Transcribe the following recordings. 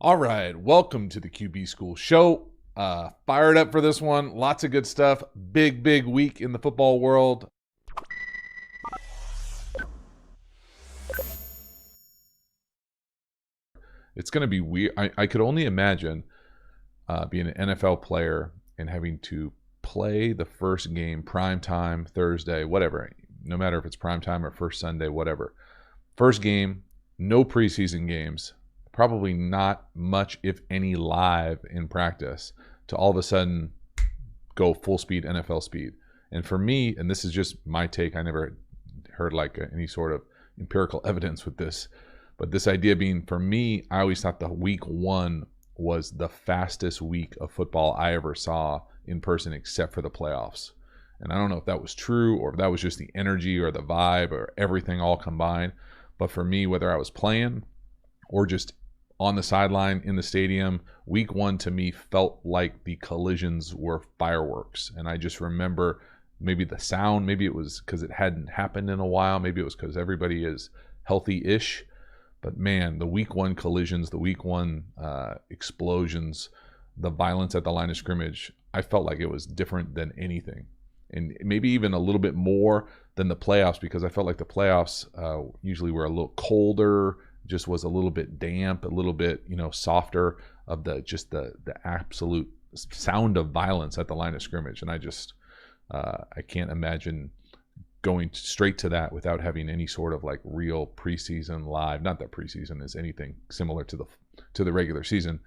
All right, welcome to the QB School Show. Fired up for this one. Lots of good stuff. Big week in the football world. It's going to be weird. I could only imagine being an NFL player and having to play the first game, prime time, Thursday, whatever. No matter if it's prime time or first Sunday, whatever. First game, no preseason games. Probably not much, if any, live in practice, to all of a sudden go full speed NFL speed. And for me, and this is just my take, I never heard like any sort of empirical evidence with this, but this idea being, for me, I always thought the week one was the fastest week of football I ever saw in person, except for the playoffs. And I don't know if that was true or if that was just the energy or the vibe or everything all combined. But for me, whether I was playing or just on the sideline in the stadium, week one to me felt like the collisions were fireworks. And I just remember maybe the sound, maybe it was because it hadn't happened in a while, maybe it was because everybody is healthy-ish. But man, the week one collisions, the week one explosions, the violence at the line of scrimmage, I felt like it was different than anything. And maybe even a little bit more than the playoffs, because I felt like the playoffs usually were a little colder, just was a little bit damp, a little bit, softer of the absolute sound of violence at the line of scrimmage. And I can't imagine going straight to that without having any sort of like real preseason live. Not that preseason is anything similar to the regular season,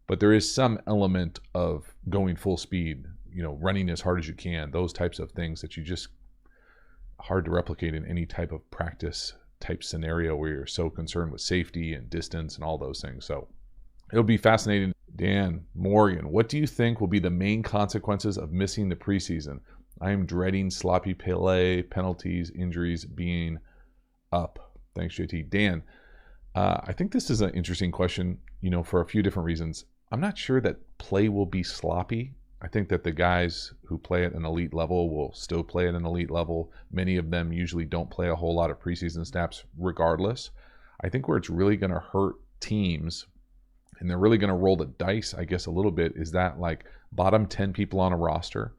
but there is some element of going full speed, running as hard as you can, those types of things that you just hard to replicate in any type of practice type scenario where you're so concerned with safety and distance and all those things. So it'll be fascinating. Dan Morgan, what do you think will be the main consequences of missing the preseason? I am dreading sloppy play, penalties, injuries being up. Thanks, JT. Dan, I think this is an interesting question, for a few different reasons. I'm not sure that play will be sloppy. I think that the guys who play at an elite level will still play at an elite level. Many of them usually don't play a whole lot of preseason snaps regardless. I think where it's really going to hurt teams, and they're really going to roll the dice, I guess, a little bit, is that like bottom 10 people on a roster.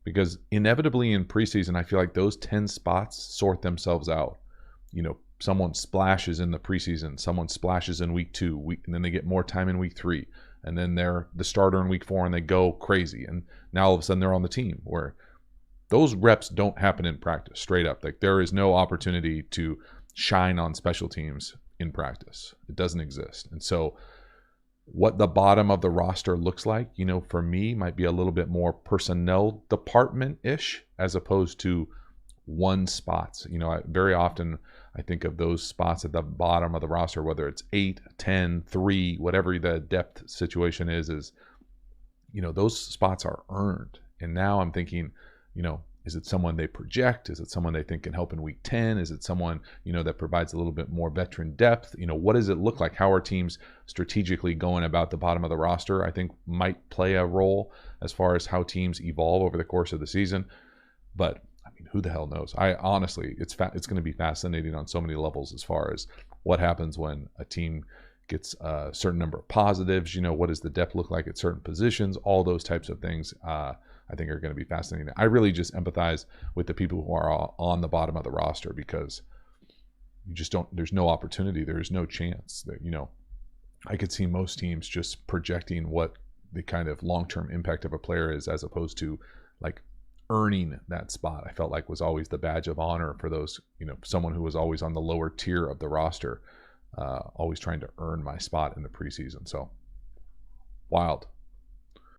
Because inevitably in preseason, I feel like those 10 spots sort themselves out. Someone splashes in the preseason, someone splashes in week 2, and then they get more time in week 3. And then they're the starter in week 4 and they go crazy. And now all of a sudden they're on the team, where those reps don't happen in practice, straight up. Like, there is no opportunity to shine on special teams in practice. It doesn't exist. And so what the bottom of the roster looks like, for me, might be a little bit more personnel department-ish as opposed to one spots. Very often I think of those spots at the bottom of the roster, whether it's 8, 10, 3, whatever the depth situation is, those spots are earned. And now I'm thinking, is it someone they project? Is it someone they think can help in week 10? Is it someone, that provides a little bit more veteran depth? What does it look like? How are teams strategically going about the bottom of the roster? I think might play a role as far as how teams evolve over the course of the season. But who the hell knows? I honestly, it's going to be fascinating on so many levels as far as what happens when a team gets a certain number of positives. What does the depth look like at certain positions? All those types of things I think are going to be fascinating. I really just empathize with the people who are on the bottom of the roster, because you just don't, there's no opportunity. There's no chance that, I could see most teams just projecting what the kind of long-term impact of a player is, as opposed to like earning that spot. I felt like was always the badge of honor for those, someone who was always on the lower tier of the roster, always trying to earn my spot in the preseason. So wild.